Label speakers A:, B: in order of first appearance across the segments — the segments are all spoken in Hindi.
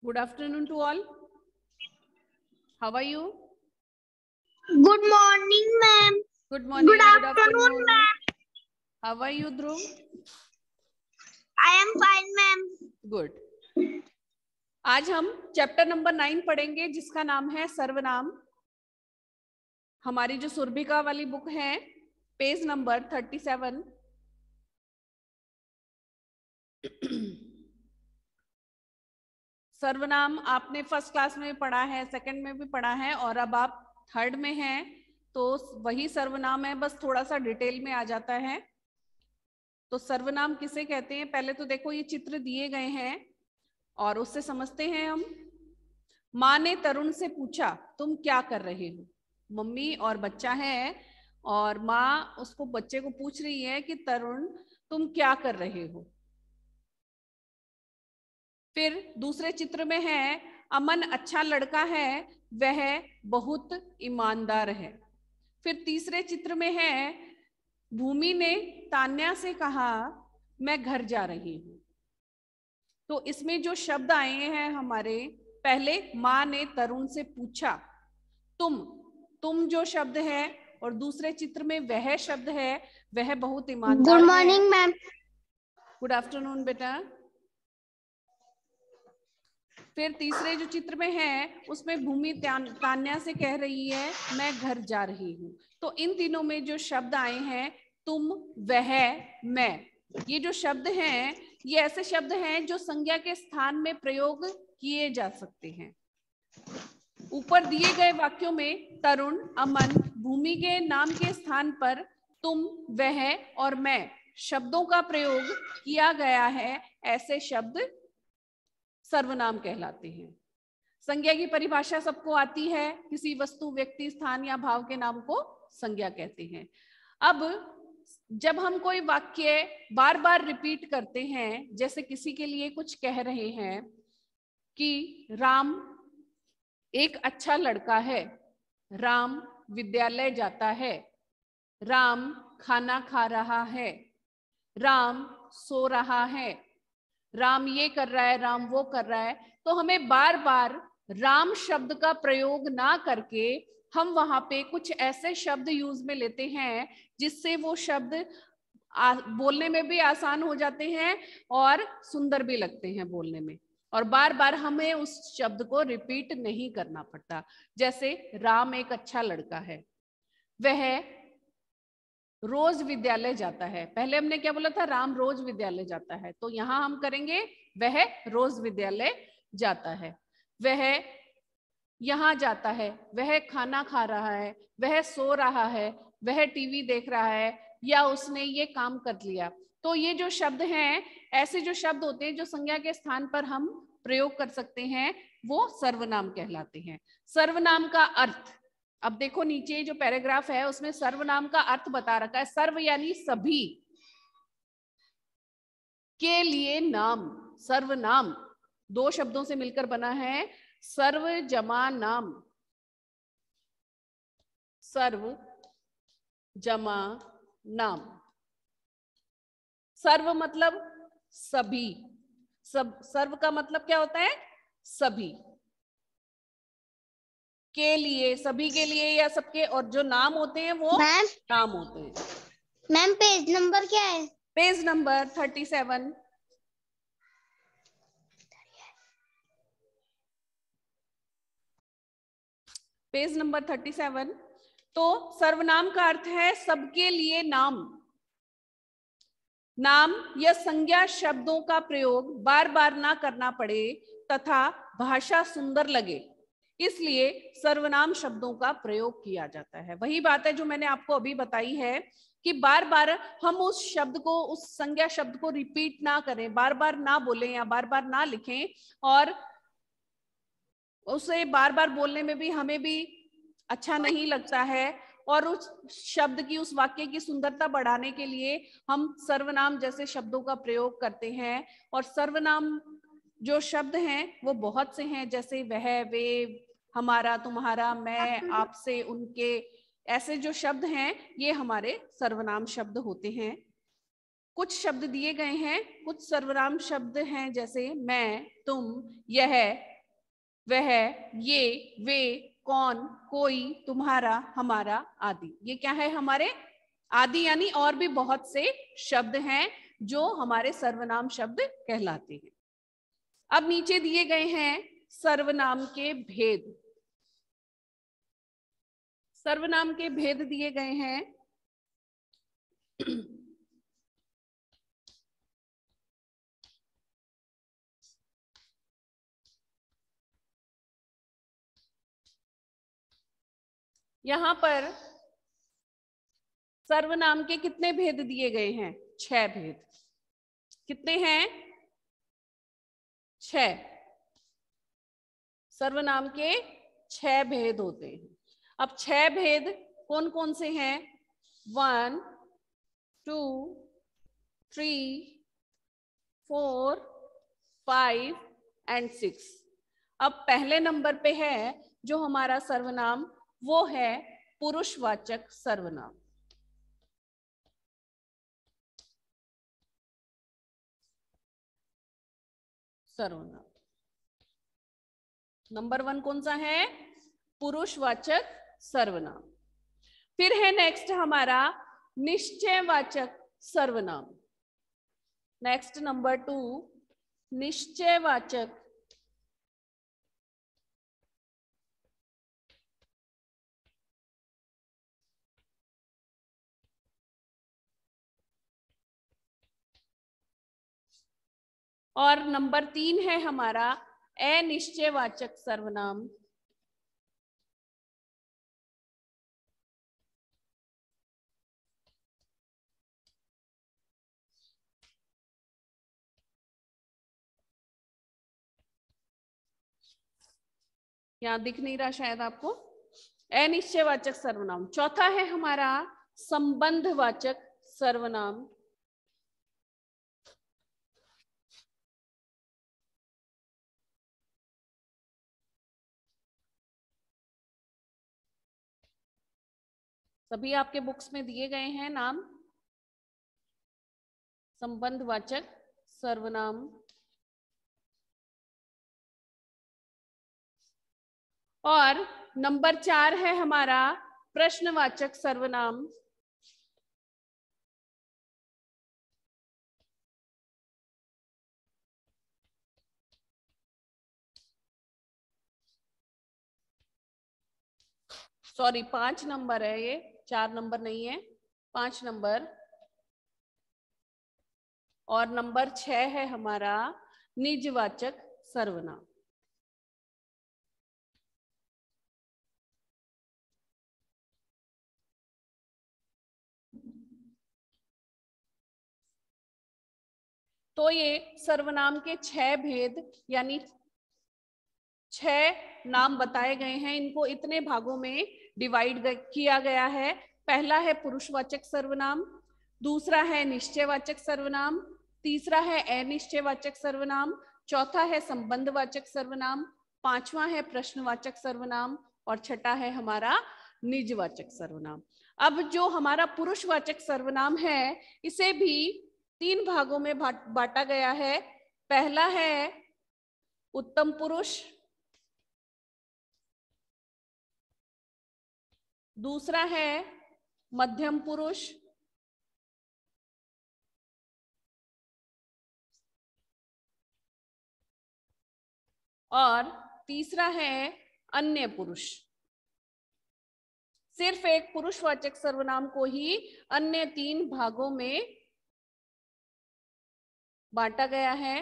A: Good afternoon to all. How are you?
B: Good morning, ma'am.
A: Good morning.
B: Good afternoon, ma'am.
A: How are you, Dhruv?
B: I am fine, ma'am.
A: Good. आज हम चैप्टर नंबर 9 पढ़ेंगे जिसका नाम है सर्वनाम। हमारी जो सुरभिका वाली बुक है, पेज नंबर 37। सर्वनाम आपने फर्स्ट क्लास में पढ़ा है, सेकंड में भी पढ़ा है और अब आप थर्ड में हैं, तो वही सर्वनाम है, बस थोड़ा सा डिटेल में आ जाता है। तो सर्वनाम किसे कहते हैं, पहले तो देखो ये चित्र दिए गए हैं और उससे समझते हैं हम। माँ ने तरुण से पूछा, तुम क्या कर रहे हो? मम्मी और बच्चा है और माँ उसको, बच्चे को पूछ रही है कि तरुण तुम क्या कर रहे हो। फिर दूसरे चित्र में है, अमन अच्छा लड़का है, वह बहुत ईमानदार है। फिर तीसरे चित्र में है, भूमि ने तान्या से कहा, मैं घर जा रही हूं। तो इसमें जो शब्द आए हैं हमारे, पहले माँ ने तरुण से पूछा, तुम जो शब्द है, और दूसरे चित्र में वह शब्द है, वह बहुत ईमानदार है।
B: Good morning, ma'am.
A: Good afternoon बेटा। फिर तीसरे जो चित्र में है उसमें भूमि तान्या से कह रही है, मैं घर जा रही हूँ। तो इन तीनों में जो शब्द आए हैं, तुम, वह, मैं, ये जो शब्द हैं ये ऐसे शब्द हैं जो संज्ञा के स्थान में प्रयोग किए जा सकते हैं। ऊपर दिए गए वाक्यों में तरुण, अमन, भूमि के नाम के स्थान पर तुम, वह और मैं शब्दों का प्रयोग किया गया है। ऐसे शब्द सर्वनाम कहलाते हैं। संज्ञा की परिभाषा सबको आती है, किसी वस्तु, व्यक्ति, स्थान या भाव के नाम को संज्ञा कहते हैं। अब जब हम कोई वाक्य बार बार रिपीट करते हैं, जैसे किसी के लिए कुछ कह रहे हैं कि राम एक अच्छा लड़का है, राम विद्यालय जाता है, राम खाना खा रहा है, राम सो रहा है, राम ये कर रहा है, राम वो कर रहा है, तो हमें बार बार राम शब्द का प्रयोग ना करके हम वहां पे कुछ ऐसे शब्द यूज में लेते हैं जिससे वो शब्द बोलने में भी आसान हो जाते हैं और सुंदर भी लगते हैं बोलने में, और बार बार हमें उस शब्द को रिपीट नहीं करना पड़ता। जैसे राम एक अच्छा लड़का है, वह रोज विद्यालय जाता है। पहले हमने क्या बोला था, राम रोज विद्यालय जाता है, तो यहां हम करेंगे वह रोज विद्यालय जाता है। वह यहां जाता है, वह खाना खा रहा है, वह सो रहा है, वह टीवी देख रहा है, या उसने ये काम कर लिया। तो ये जो शब्द हैं, ऐसे जो शब्द होते हैं जो संज्ञा के स्थान पर हम प्रयोग कर सकते हैं, वो सर्वनाम कहलाते हैं। सर्वनाम का अर्थ, अब देखो नीचे जो पैराग्राफ है उसमें सर्वनाम का अर्थ बता रखा है। सर्व यानी सभी, के लिए नाम, सर्वनाम दो शब्दों से मिलकर बना है, सर्व जमा नाम, सर्व जमा नाम। सर्व मतलब सभी, सब, सर्व का मतलब क्या होता है, सभी, के लिए, सभी के लिए या सबके, और जो नाम होते हैं वो नाम होते हैं।
B: मैम पेज नंबर क्या है?
A: Page number 37। Page number 37। तो सर्वनाम का अर्थ है सबके लिए नाम। नाम या संज्ञा शब्दों का प्रयोग बार बार ना करना पड़े तथा भाषा सुंदर लगे, इसलिए सर्वनाम शब्दों का प्रयोग किया जाता है। वही बात है जो मैंने आपको अभी बताई है कि बार बार हम उस शब्द को, उस संज्ञा शब्द को रिपीट ना करें, बार बार ना बोलें या बार बार ना लिखें, और उसे बार बार बोलने में भी हमें भी अच्छा नहीं लगता है, और उस शब्द की, उस वाक्य की सुंदरता बढ़ाने के लिए हम सर्वनाम जैसे शब्दों का प्रयोग करते हैं। और सर्वनाम जो शब्द हैं वो बहुत से हैं, जैसे वह, वे, हमारा, तुम्हारा, मैं, आपसे, उनके, ऐसे जो शब्द हैं ये हमारे सर्वनाम शब्द होते हैं। कुछ शब्द दिए गए हैं, कुछ सर्वनाम शब्द हैं, जैसे मैं, तुम, यह, वह, ये, वे, कौन, कोई, तुम्हारा, हमारा आदि। ये क्या है? हमारे आदि यानी और भी बहुत से शब्द हैं जो हमारे सर्वनाम शब्द कहलाते हैं। अब नीचे दिए गए हैं सर्वनाम के भेद। सर्वनाम के भेद दिए गए हैं। यहां पर सर्वनाम के कितने भेद दिए गए हैं? 6 भेद। कितने हैं? 6। सर्वनाम के 6 भेद होते हैं। अब 6 भेद कौन कौन से हैं? 1, 2, 3, 4, 5 एंड 6। अब पहले नंबर पे है जो हमारा सर्वनाम, वो है पुरुषवाचक सर्वनाम। सर्वनाम नंबर 1 कौन सा है? पुरुषवाचक सर्वनाम। फिर है नेक्स्ट हमारा निश्चयवाचक सर्वनाम। नेक्स्ट नंबर 2 निश्चयवाचक और नंबर 3 है हमारा अनिश्चयवाचक सर्वनाम। यहां दिख नहीं रहा शायद आपको। अनिश्चयवाचक सर्वनाम। चौथा है हमारा संबंधवाचक सर्वनाम। सभी आपके बुक्स में दिए गए हैं नाम। संबंधवाचक सर्वनाम। और नंबर 4 है हमारा प्रश्नवाचक सर्वनाम। सॉरी 5 नंबर है ये, 4 नंबर नहीं है, 5 नंबर। और नंबर 6 है हमारा निजवाचक सर्वनाम। तो ये सर्वनाम के 6 भेद यानी 6 नाम बताए गए हैं। इनको इतने भागों में डिवाइड किया गया है। पहला है पुरुषवाचक सर्वनाम, दूसरा है निश्चयवाचक सर्वनाम, तीसरा है अनिश्चयवाचक सर्वनाम, चौथा है संबंधवाचक सर्वनाम, पांचवा है प्रश्नवाचक सर्वनाम और छठा है हमारा निजवाचक सर्वनाम। अब जो हमारा पुरुषवाचक सर्वनाम है इसे भी 3 भागों में बांटा गया है। पहला है उत्तम पुरुष, दूसरा है मध्यम पुरुष, और तीसरा है अन्य पुरुष। सिर्फ एक पुरुषवाचक सर्वनाम को ही अन्य 3 भागों में बांटा गया है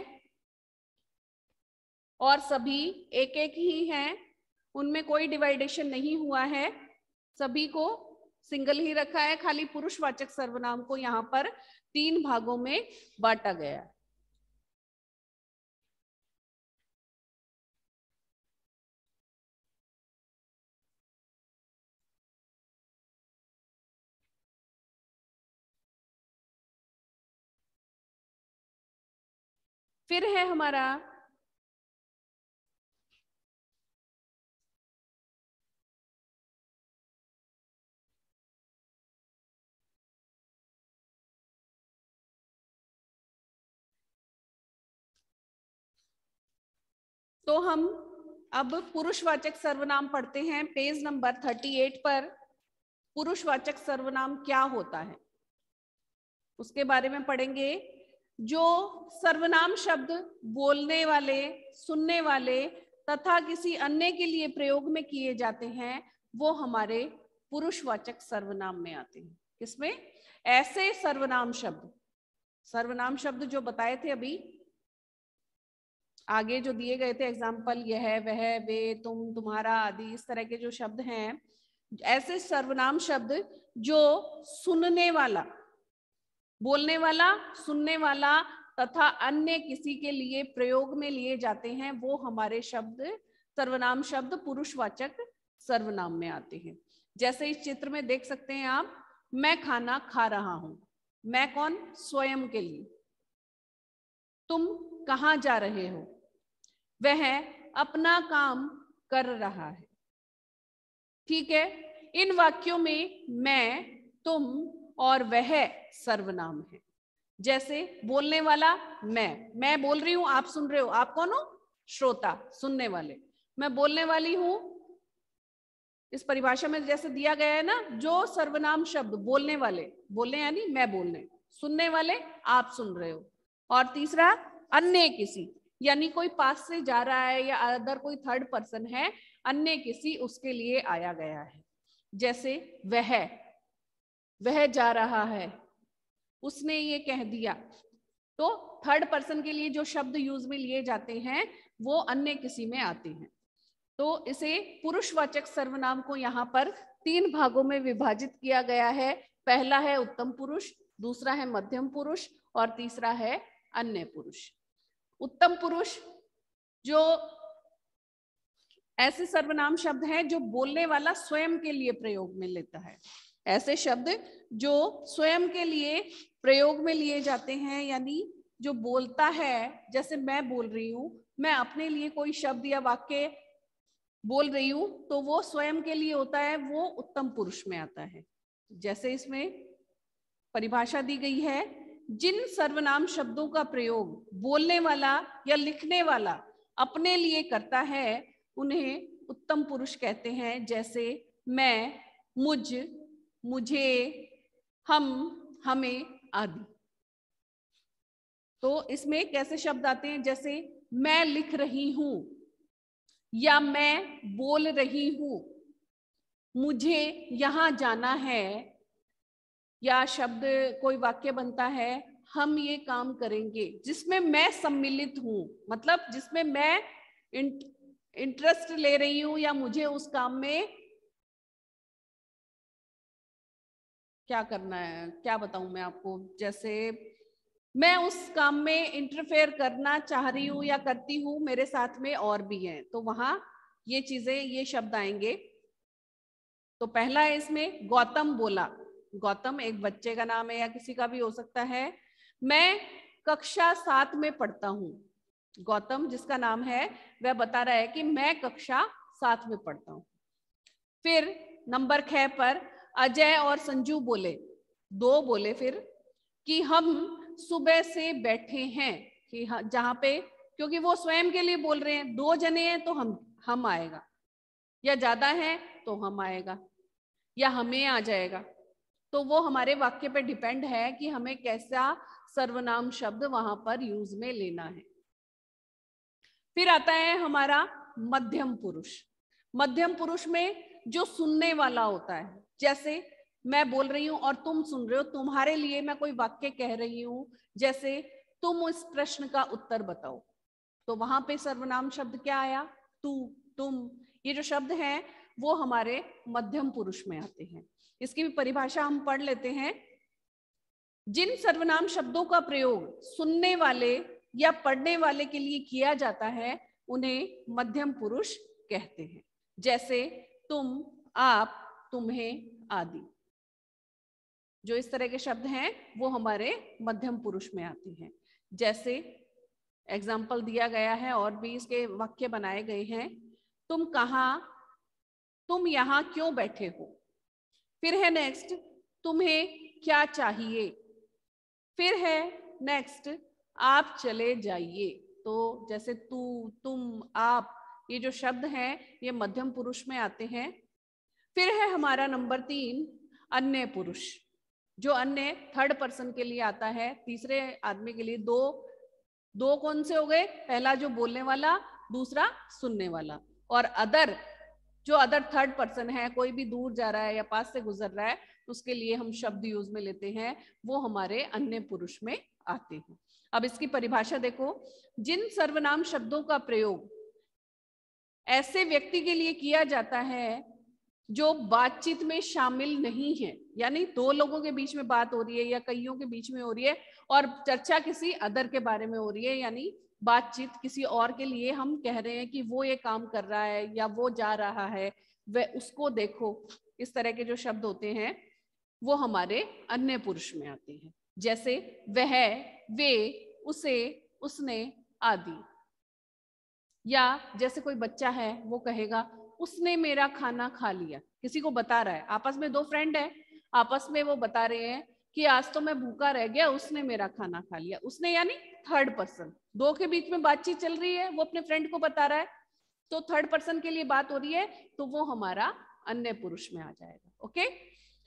A: और सभी एक एक ही हैं, उनमें कोई डिवाइडेशन नहीं हुआ है, सभी को सिंगल ही रखा है। खाली पुरुषवाचक सर्वनाम को यहाँ पर 3 भागों में बांटा गया है। फिर है हमारा तो हम अब पुरुषवाचक सर्वनाम पढ़ते हैं। पेज नंबर 38 पर पुरुषवाचक सर्वनाम क्या होता है उसके बारे में पढ़ेंगे। जो सर्वनाम शब्द बोलने वाले, सुनने वाले तथा किसी अन्य के लिए प्रयोग में किए जाते हैं वो हमारे पुरुषवाचक सर्वनाम में आते हैं। किसमें? ऐसे सर्वनाम शब्द जो बताए थे अभी आगे, जो दिए गए थे एग्जाम्पल, यह, वह, वे, तुम, तुम्हारा आदि, इस तरह के जो शब्द हैं, ऐसे सर्वनाम शब्द जो सुनने वाला, बोलने वाला, सुनने वाला तथा अन्य किसी के लिए प्रयोग में लिए जाते हैं वो हमारे शब्द, सर्वनाम शब्द पुरुषवाचक सर्वनाम में आते हैं। जैसे इस चित्र में देख सकते हैं आप, मैं खाना खा रहा हूं। मैं कौन? स्वयं के लिए। तुम कहाँ जा रहे हो? वह अपना काम कर रहा है। ठीक है, इन वाक्यों में मैं, तुम और वह सर्वनाम है। जैसे बोलने वाला मैं बोल रही हूं, आप सुन रहे हो। आप कौन हो? श्रोता, सुनने वाले। मैं बोलने वाली हूं, इस परिभाषा में जैसे दिया गया है ना, जो सर्वनाम शब्द बोलने वाले, बोलने यानी मैं बोलने, सुनने वाले आप सुन रहे हो, और तीसरा अन्य किसी, यानी कोई पास से जा रहा है या अदर कोई थर्ड पर्सन है, अन्य किसी, उसके लिए आया गया है। जैसे वह जा रहा है, उसने ये कह दिया। तो थर्ड पर्सन के लिए जो शब्द यूज में लिए जाते हैं वो अन्य किसी में आते हैं। तो इसे पुरुषवाचक सर्वनाम को यहाँ पर 3 भागों में विभाजित किया गया है। पहला है उत्तम पुरुष, दूसरा है मध्यम पुरुष और तीसरा है अन्य पुरुष। उत्तम पुरुष जो ऐसे सर्वनाम शब्द हैं जो बोलने वाला स्वयं के लिए प्रयोग में लेता है। ऐसे शब्द जो स्वयं के लिए प्रयोग में लिए जाते हैं, यानी जो बोलता है, जैसे मैं बोल रही हूं, मैं अपने लिए कोई शब्द या वाक्य बोल रही हूं तो वो स्वयं के लिए होता है, वो उत्तम पुरुष में आता है। जैसे इसमें परिभाषा दी गई है, जिन सर्वनाम शब्दों का प्रयोग बोलने वाला या लिखने वाला अपने लिए करता है उन्हें उत्तम पुरुष कहते हैं। जैसे मैं, मुझ, मुझे, हम, हमें आदि। तो इसमें कैसे शब्द आते हैं? जैसे मैं लिख रही हूं या मैं बोल रही हूं, मुझे यहां जाना है, या शब्द कोई वाक्य बनता है, हम ये काम करेंगे, जिसमें मैं सम्मिलित हूं, मतलब जिसमें मैं इंटरेस्ट ले रही हूं या मुझे उस काम में क्या करना है, क्या बताऊं मैं आपको। जैसे मैं उस काम में इंटरफेयर करना चाह रही हूं या करती हूं, मेरे साथ में और भी हैं, तो वहां ये चीजें, ये शब्द आएंगे। तो पहला है इसमें गौतम बोला। गौतम एक बच्चे का नाम है या किसी का भी हो सकता है। मैं कक्षा 7 में पढ़ता हूँ। गौतम जिसका नाम है वह बता रहा है कि मैं कक्षा 7 में पढ़ता हूँ। फिर नंबर 6 पर अजय और संजू बोले, 2 बोले फिर, कि हम सुबह से बैठे हैं। कि जहां पे, क्योंकि वो स्वयं के लिए बोल रहे हैं, 2 जने हैं तो हम आएगा, या ज्यादा है तो हम आएगा, या हमें आ जाएगा। तो वो हमारे वाक्य पे डिपेंड है कि हमें कैसा सर्वनाम शब्द वहां पर यूज में लेना है। फिर आता है हमारा मध्यम पुरुष। मध्यम पुरुष में जो सुनने वाला होता है, जैसे मैं बोल रही हूं और तुम सुन रहे हो, तुम्हारे लिए मैं कोई वाक्य कह रही हूं, जैसे तुम इस प्रश्न का उत्तर बताओ, तो वहां पे सर्वनाम शब्द क्या आया? तू, तुम। ये जो शब्द हैं वो हमारे मध्यम पुरुष में आते हैं। इसकी भी परिभाषा हम पढ़ लेते हैं। जिन सर्वनाम शब्दों का प्रयोग सुनने वाले या पढ़ने वाले के लिए किया जाता है उन्हें मध्यम पुरुष कहते हैं। जैसे तुम, आप, तुम्हें आदि। जो इस तरह के शब्द हैं वो हमारे मध्यम पुरुष में आते हैं। जैसे एग्जाम्पल दिया गया है और भी इसके वाक्य बनाए गए हैं। तुम यहाँ क्यों बैठे हो? फिर है नेक्स्ट, तुम्हें क्या चाहिए? फिर है नेक्स्ट, आप चले जाइए। तो जैसे तू, तुम, आप, ये जो शब्द हैं ये मध्यम पुरुष में आते हैं। फिर है हमारा नंबर 3 अन्य पुरुष, जो अन्य थर्ड पर्सन के लिए आता है, तीसरे आदमी के लिए। दो कौन से हो गए? पहला जो बोलने वाला, दूसरा सुनने वाला। और अदर, जो अदर थर्ड पर्सन है, कोई भी दूर जा रहा है या पास से गुजर रहा है, उसके लिए हम शब्द यूज में लेते हैं, वो हमारे अन्य पुरुष में आते हैं। अब इसकी परिभाषा देखो। जिन सर्वनाम शब्दों का प्रयोग ऐसे व्यक्ति के लिए किया जाता है जो बातचीत में शामिल नहीं है, यानी दो लोगों के बीच में बात हो रही है या कईयों के बीच में हो रही है और चर्चा किसी अदर के बारे में हो रही है, यानी बातचीत किसी और के लिए हम कह रहे हैं कि वो ये काम कर रहा है या वो जा रहा है, वह उसको देखो, इस तरह के जो शब्द होते हैं वो हमारे अन्य पुरुष में आते हैं। जैसे वह, वे, उसे, उसने आदि। या जैसे कोई बच्चा है वो कहेगा उसने मेरा खाना खा लिया, किसी को बता रहा है। आपस में दो फ्रेंड है, आपस में वो बता रहे हैं कि आज तो मैं भूखा रह गया, उसने मेरा खाना खा लिया। उसने यानी थर्ड पर्सन, दो के बीच में बातचीत चल रही है, वो अपने फ्रेंड को बता रहा है, तो थर्ड पर्सन के लिए बात हो रही है, तो वो हमारा अन्य पुरुष में आ जाएगा। ओके,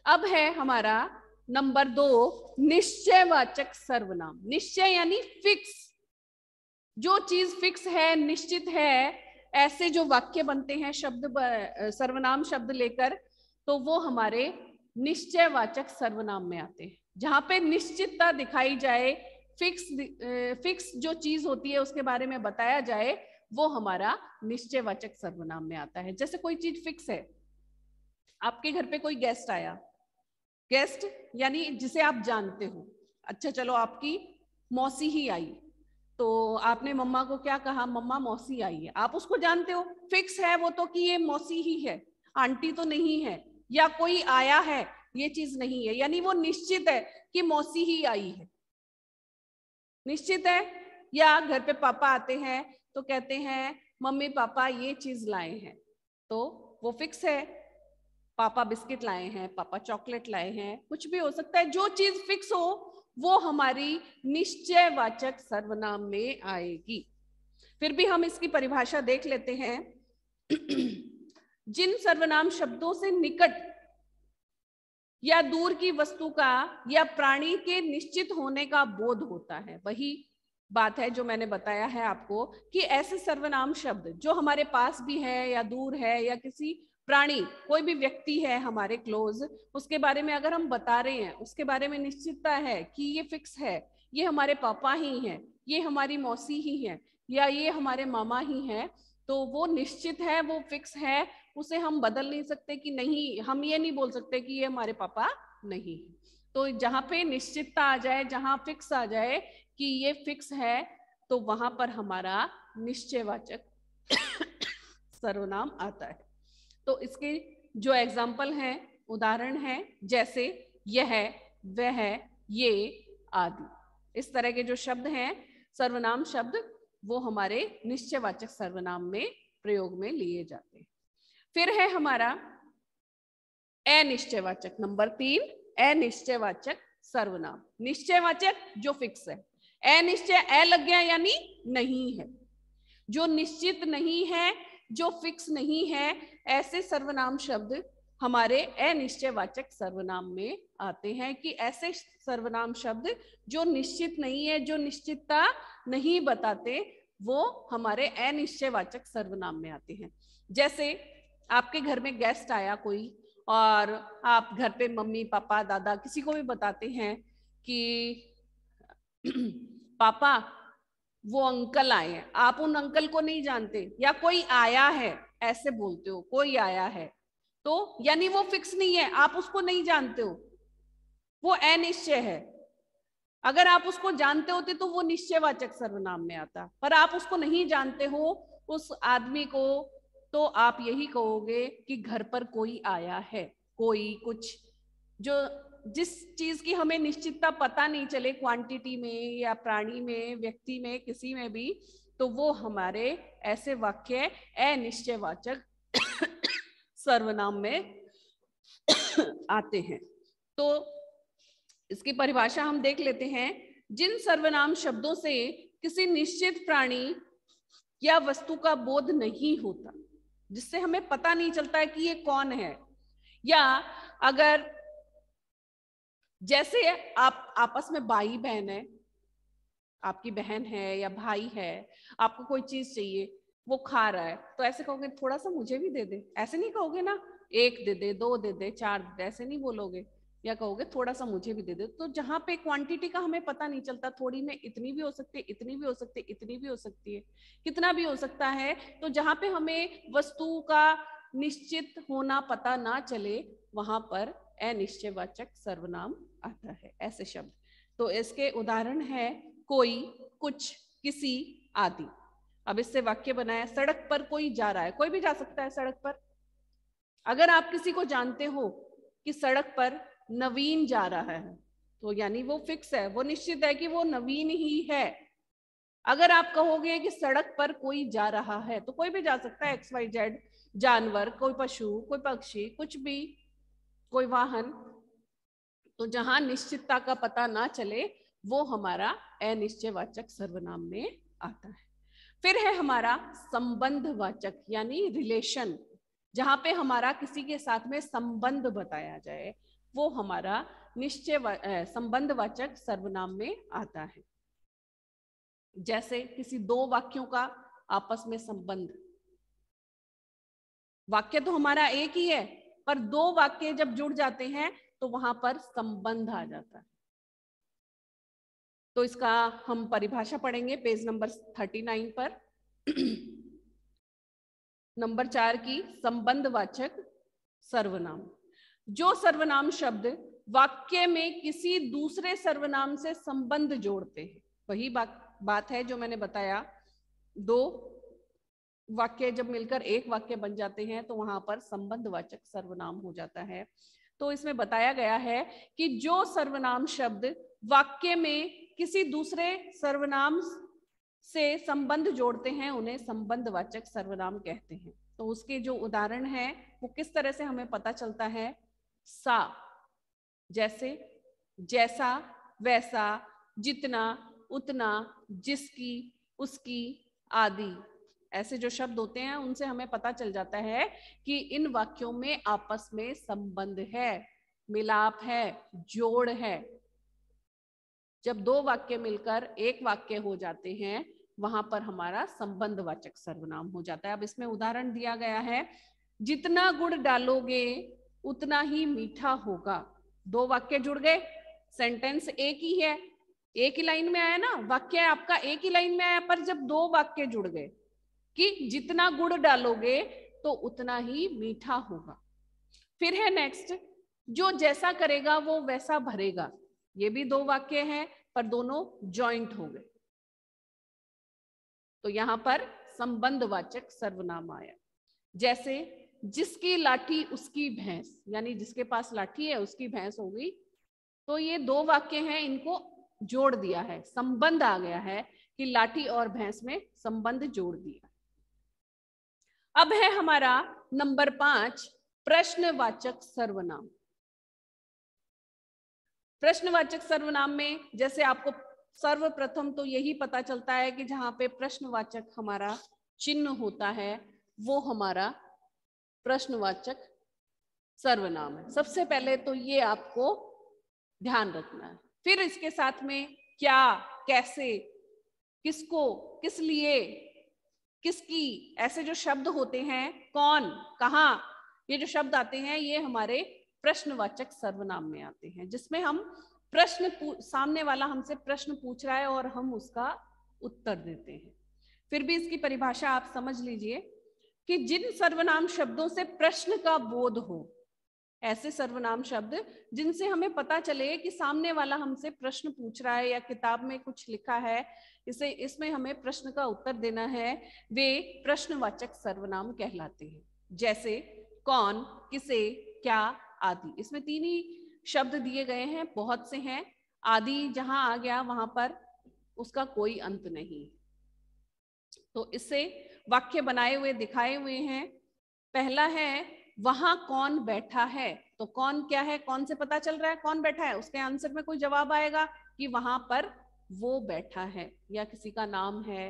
A: अब है हमारा नंबर 2 निश्चयवाचक सर्वनाम। निश्चय यानी फिक्स, जो चीज फिक्स है, निश्चित है, ऐसे जो वाक्य बनते हैं शब्द सर्वनाम शब्द लेकर, तो वो हमारे निश्चयवाचक सर्वनाम में आते हैं। जहां पे निश्चितता दिखाई जाए, फिक्स जो चीज होती है उसके बारे में बताया जाए, वो हमारा निश्चयवाचक सर्वनाम में आता है। जैसे कोई चीज फिक्स है, आपके घर पे कोई गेस्ट आया, गेस्ट यानी जिसे आप जानते हो। अच्छा चलो, आपकी मौसी ही आई, तो आपने मम्मा को क्या कहा? मम्मा मौसी आई है। आप उसको जानते हो, फिक्स है वो तो कि ये मौसी ही है, आंटी तो नहीं है, या कोई आया है, ये चीज नहीं है, यानी वो निश्चित है कि मौसी ही आई है, निश्चित है। या घर पे पापा आते हैं तो कहते हैं मम्मी पापा ये चीज लाए हैं, तो वो फिक्स है, पापा बिस्किट लाए हैं, पापा चॉकलेट लाए हैं, कुछ भी हो सकता है। जो चीज फिक्स हो वो हमारी निश्चयवाचक सर्वनाम में आएगी। फिर भी हम इसकी परिभाषा देख लेते हैं। जिन सर्वनाम शब्दों से निकट या दूर की वस्तु का या प्राणी के निश्चित होने का बोध होता है, वही बात है जो मैंने बताया है आपको कि ऐसे सर्वनाम शब्द जो हमारे पास भी है या दूर है, या किसी प्राणी, कोई भी व्यक्ति है हमारे क्लोज, उसके बारे में अगर हम बता रहे हैं, उसके बारे में निश्चितता है कि ये फिक्स है, ये हमारे पापा ही हैं, ये हमारी मौसी ही है, या ये हमारे मामा ही हैं, तो वो निश्चित है, वो फिक्स है, उसे हम बदल नहीं सकते कि नहीं, हम ये नहीं बोल सकते कि ये हमारे पापा नहीं। तो जहां पे निश्चितता आ जाए, जहां फिक्स आ जाए कि ये फिक्स है, तो वहां पर हमारा निश्चयवाचक सर्वनाम आता है। तो इसके जो एग्जाम्पल हैं, उदाहरण हैं, जैसे यह, वह, ये आदि। इस तरह के जो शब्द हैं सर्वनाम शब्द, वो हमारे निश्चयवाचक सर्वनाम में प्रयोग में लिए जाते हैं। फिर है हमारा अनिश्चयवाचक, नंबर 3 अनिश्चयवाचक सर्वनाम। निश्चयवाचक जो फिक्स है, अनिश्चय ए लग गया यानी नहीं है, जो निश्चित नहीं है, जो फिक्स नहीं है, ऐसे सर्वनाम शब्द हमारे अनिश्चयवाचक सर्वनाम में आते हैं। कि ऐसे सर्वनाम शब्द जो निश्चित नहीं है, जो निश्चितता नहीं बताते, वो हमारे अनिश्चयवाचक सर्वनाम में आते हैं। जैसे आपके घर में गेस्ट आया कोई, और आप घर पे मम्मी पापा दादा किसी को भी बताते हैं कि पापा वो अंकल आए हैं, आप उन अंकल को नहीं जानते, या कोई आया है ऐसे बोलते हो, कोई आया है, तो यानी वो फिक्स नहीं है, आप उसको नहीं जानते हो, वो अनिश्चय है। अगर आप उसको जानते होते तो वो निश्चयवाचक सर्वनाम में आता, पर आप उसको नहीं जानते हो उस आदमी को, तो आप यही कहोगे कि घर पर कोई आया है, कोई कुछ, जो जिस चीज की हमें निश्चितता पता नहीं चले, क्वांटिटी में या प्राणी में, व्यक्ति में, किसी में भी, तो वो हमारे ऐसे वाक्य अनिश्चयवाचक सर्वनाम में आते हैं। तो इसकी परिभाषा हम देख लेते हैं। जिन सर्वनाम शब्दों से किसी निश्चित प्राणी या वस्तु का बोध नहीं होता, जिससे हमें पता नहीं चलता है कि ये कौन है। या अगर जैसे आप आपस में भाई बहन है, आपकी बहन है या भाई है, आपको कोई चीज चाहिए, वो खा रहा है, तो ऐसे कहोगे थोड़ा सा मुझे भी दे दे, ऐसे नहीं कहोगे ना, एक दे दे, दो दे दे, चार दे दे, ऐसे नहीं बोलोगे, या कहोगे थोड़ा सा मुझे भी दे दे। तो जहां पे क्वांटिटी का हमें पता नहीं चलता, थोड़ी में इतनी भी हो सकती है, इतनी भी हो सकती है, इतनी भी हो सकती है, कितना भी हो सकता है, तो जहां पे हमें वस्तु का निश्चित होना पता ना चले, वहां पर अनिश्चयवाचक सर्वनाम आता है, ऐसे शब्द। तो इसके उदाहरण है कोई, कुछ, किसी, आदि। अब इससे वाक्य बनाया, सड़क पर कोई जा रहा है, कोई भी जा सकता है सड़क पर। अगर आप किसी को जानते हो कि सड़क पर नवीन जा रहा है, तो यानी वो फिक्स है, वो निश्चित है कि वो नवीन ही है। अगर आप कहोगे कि सड़क पर कोई जा रहा है, तो कोई भी जा सकता है, XYZ जानवर, कोई पशु, कोई पक्षी, कुछ भी, कोई वाहन। तो जहां निश्चितता का पता ना चले, वो हमारा अनिश्चयवाचक सर्वनाम में आता है। फिर है हमारा संबंधवाचक यानी रिलेशन, जहां पे हमारा किसी के साथ में संबंध बताया जाए, वो हमारा संबंधवाचक सर्वनाम में आता है। जैसे किसी दो वाक्यों का आपस में संबंध, वाक्य तो हमारा एक ही है, पर दो वाक्य जब जुड़ जाते हैं तो वहां पर संबंध आ जाता है। तो इसका हम परिभाषा पढ़ेंगे पेज नंबर 39 पर। नंबर 4 की संबंधवाचक सर्वनाम, जो सर्वनाम शब्द वाक्य में किसी दूसरे सर्वनाम से संबंध जोड़ते हैं। वही बात है जो मैंने बताया, दो वाक्य जब मिलकर एक वाक्य बन जाते हैं तो वहां पर संबंधवाचक सर्वनाम हो जाता है। तो इसमें बताया गया है कि जो सर्वनाम शब्द वाक्य में किसी दूसरे सर्वनाम से संबंध जोड़ते हैं, उन्हें संबंधवाचक सर्वनाम कहते हैं। तो उसके जो उदाहरण है वो किस तरह से हमें पता चलता है, सा, जैसे, जैसा, वैसा, जितना, उतना, जिसकी, उसकी, आदि। ऐसे जो शब्द होते हैं उनसे हमें पता चल जाता है कि इन वाक्यों में आपस में संबंध है, मिलाप है, जोड़ है। जब दो वाक्य मिलकर एक वाक्य हो जाते हैं, वहां पर हमारा संबंधवाचक सर्वनाम हो जाता है। अब इसमें उदाहरण दिया गया है, जितना गुड़ डालोगे उतना ही मीठा होगा। दो वाक्य जुड़ गए, सेंटेंस एक ही है, एक ही लाइन में आया ना, वाक्य आपका एक ही लाइन में आया, पर जब दो वाक्य जुड़ गए कि जितना गुड़ डालोगे तो उतना ही मीठा होगा। फिर है नेक्स्ट, जो जैसा करेगा वो वैसा भरेगा। ये भी दो वाक्य हैं पर दोनों जॉइंट हो गए, तो यहां पर संबंधवाचक सर्वनाम आया। जैसे जिसकी लाठी उसकी भैंस, यानी जिसके पास लाठी है उसकी भैंस हो गई। तो ये दो वाक्य हैं, इनको जोड़ दिया है, संबंध आ गया है कि लाठी और भैंस में संबंध जोड़ दिया। अब है हमारा नंबर 5 प्रश्नवाचक सर्वनाम। प्रश्नवाचक सर्वनाम में जैसे आपको सर्वप्रथम तो यही पता चलता है कि जहां पे प्रश्नवाचक हमारा चिन्ह होता है वो हमारा प्रश्नवाचक सर्वनाम है। सबसे पहले तो ये आपको ध्यान रखना है। फिर इसके साथ में क्या, कैसे, किसको, किस लिए, किसकी, ऐसे जो शब्द होते हैं, कौन, कहाँ, ये जो शब्द आते हैं ये हमारे प्रश्नवाचक सर्वनाम में आते हैं, जिसमें हम प्रश्न सामने वाला हमसे प्रश्न पूछ रहा है और हम उसका उत्तर देते हैं। फिर भी इसकी परिभाषा आप समझ लीजिए कि जिन सर्वनाम शब्दों से प्रश्न का बोध हो, ऐसे सर्वनाम शब्द जिनसे हमें पता चले कि सामने वाला हमसे प्रश्न पूछ रहा है या किताब में कुछ लिखा है, इसे इसमें हमें प्रश्न का उत्तर देना है, वे प्रश्नवाचक सर्वनाम कहलाते हैं। जैसे कौन, किसे, क्या, आदि। इसमें तीन ही शब्द दिए गए हैं, बहुत से हैं। आदि जहां आ गया वहां पर उसका कोई अंत नहीं। तो इससे वाक्य बनाए हुए दिखाए हुए हैं। पहला है वहां कौन बैठा है। तो कौन क्या है, कौन से पता चल रहा है कौन बैठा है, उसके आंसर में कोई जवाब आएगा कि वहां पर वो बैठा है, या किसी का नाम है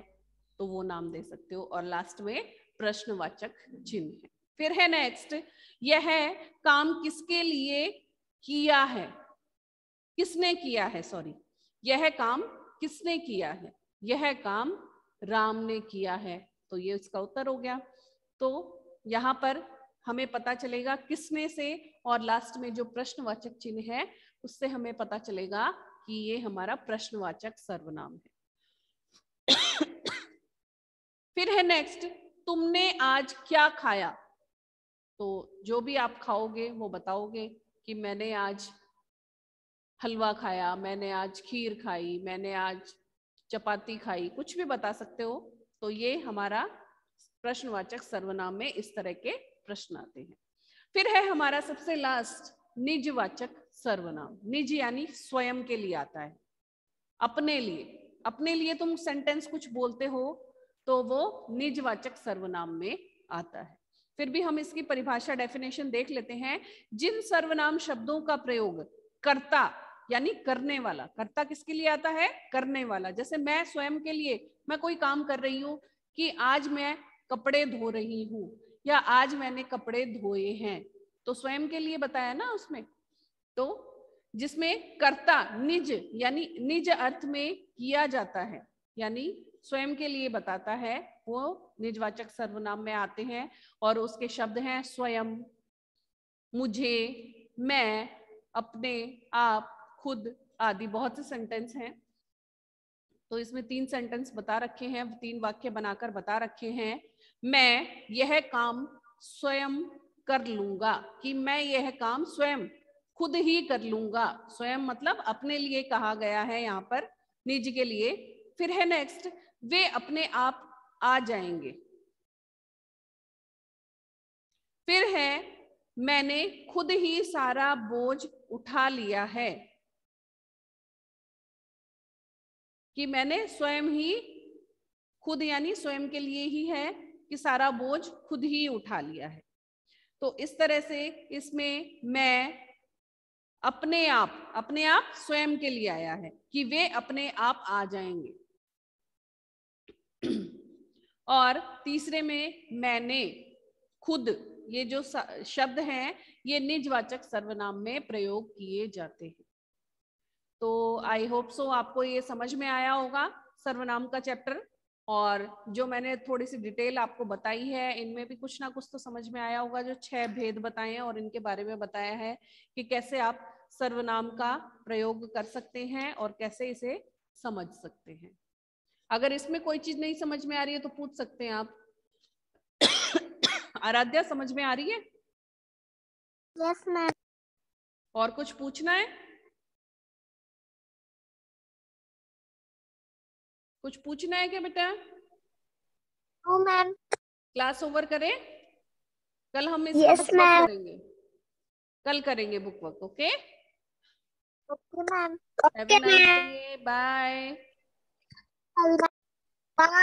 A: तो वो नाम दे सकते हो। और लास्ट में प्रश्नवाचक चिन्ह है। फिर है नेक्स्ट, यह काम किसके लिए किया है, किसने किया है, सॉरी, यह काम किसने किया है, यह काम राम ने किया है, तो ये उसका उत्तर हो गया। तो यहाँ पर हमें पता चलेगा किसने से, और लास्ट में जो प्रश्नवाचक चिन्ह है उससे हमें पता चलेगा कि ये हमारा प्रश्नवाचक सर्वनाम है। फिर है नेक्स्ट, तुमने आज क्या खाया, तो जो भी आप खाओगे वो बताओगे कि मैंने आज हलवा खाया, मैंने आज खीर खाई, मैंने आज चपाती खाई, कुछ भी बता सकते हो। तो ये हमारा प्रश्नवाचक सर्वनाम में इस तरह के प्रश्न आते हैं। फिर है हमारा सबसे लास्ट निजवाचक सर्वनाम। निज यानी स्वयं के लिए आता है, अपने लिए। अपने लिए तुम सेंटेंस कुछ बोलते हो तो वो निजवाचक सर्वनाम में आता है। फिर भी हम इसकी परिभाषा डेफिनेशन देख लेते हैं। जिन सर्वनाम शब्दों का प्रयोग कर्ता यानी करने वाला, कर्ता किसके लिए आता है, करने वाला। जैसे मैं स्वयं के लिए, मैं कोई काम कर रही हूं कि आज मैं कपड़े धो रही हूं या आज मैंने कपड़े धोए हैं, तो स्वयं के लिए बताया ना उसमें। तो जिसमें कर्ता निज यानी निज अर्थ में किया जाता है, यानी स्वयं के लिए बताता है, वो निजवाचक सर्वनाम में आते हैं। और उसके शब्द हैं स्वयं, मुझे, मैं, अपने, आप, खुद आदि। बहुत से सेंटेंस हैं, तो इसमें 3 सेंटेंस बता रखे हैं, 3 वाक्य बनाकर बता रखे हैं। मैं यह काम स्वयं कर लूंगा, कि मैं यह काम स्वयं खुद ही कर लूंगा। स्वयं मतलब अपने लिए कहा गया है यहाँ पर, निज के लिए। फिर है नेक्स्ट, वे अपने आप आ जाएंगे। फिर है मैंने खुद ही सारा बोझ उठा लिया है, कि मैंने स्वयं ही, खुद यानी स्वयं के लिए ही है कि सारा बोझ खुद ही उठा लिया है। तो इस तरह से इसमें मैं, अपने आप स्वयं के लिए आया है कि वे अपने आप आ जाएंगे। और तीसरे में मैंने, खुद, ये जो शब्द हैं ये निजवाचक सर्वनाम में प्रयोग किए जाते हैं। तो आई होप सो आपको ये समझ में आया होगा सर्वनाम का चैप्टर। और जो मैंने थोड़ी सी डिटेल आपको बताई है, इनमें भी कुछ ना कुछ तो समझ में आया होगा। जो 6 भेद बताए हैं और इनके बारे में बताया है कि कैसे आप सर्वनाम का प्रयोग कर सकते हैं और कैसे इसे समझ सकते हैं। अगर इसमें कोई चीज नहीं समझ में आ रही है तो पूछ सकते हैं आप। आराध्या, समझ में आ रही है?
B: Yes ma'am.
A: और कुछ पूछना है? कुछ पूछना है क्या बेटा?
B: No ma'am.
A: क्लास ओवर करें? कल हम इसका
B: यस
A: बुक वर्क
B: मैम।
A: करेंगे, कल करेंगे book work. Okay,
B: okay ma'am.
A: Have a
B: okay
A: nice
B: ma'am.
A: Day, bye.
B: Bye.